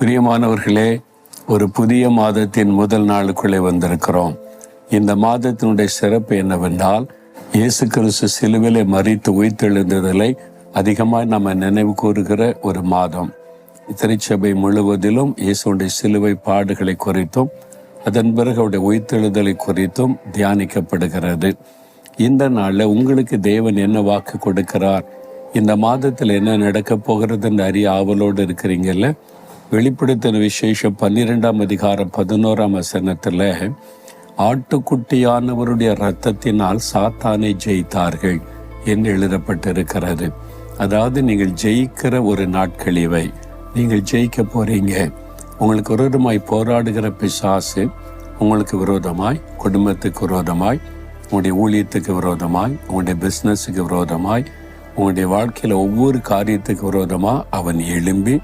பிரியமானவர்களே, ஒரு புதிய மாதத்தின் முதல் நாளுக்குள்ளே வந்திருக்கிறோம். இந்த மாதத்தினுடைய சிறப்பு என்னவென்றால், இயேசு கிறிஸ்து சிலுவிலே மரித்து உயிர்த்தெழுந்ததை அதிகமாக நம்ம நினைவு கூறுகிற ஒரு மாதம். திருச்சபை முழுவதிலும் இயேசுடைய சிலுவை பாடுகளை குறித்தும் அதன் பிறகு அவருடைய உயிர்த்தெழுதலை குறித்தும் தியானிக்கப்படுகிறது. இந்த நாளில் உங்களுக்கு தேவன் என்ன வாக்கு கொடுக்கிறார், இந்த மாதத்தில் என்ன நடக்கப் போகிறதுன்னு அறிய ஆவலோடு இருக்கிறீங்கல்ல. வெளிப்படுத்தின விசேஷம் 12ஆம் அதிகாரம் 11ஆம் வசனத்தில், ஆட்டுக்குட்டியானவருடைய இரத்தத்தினால் சாத்தானை ஜெயித்தார்கள் என்று எழுதப்பட்டிருக்கிறது. அதாவது நீங்கள் ஜெயிக்கிற ஒரு நாட்கள் இவை. நீங்கள் ஜெயிக்க போறீங்க. உங்களுக்கு விரோதமாய் போராடுகிற பிசாசு உங்களுக்கு விரோதமாய், குடும்பத்துக்கு விரோதமாய், உங்களுடைய ஊழியத்துக்கு விரோதமாய், உங்களுடைய பிஸ்னஸுக்கு விரோதமாய், உங்களுடைய வாழ்க்கையில் ஒவ்வொரு காரியத்துக்கு விரோதமாக அவன் எழும்பி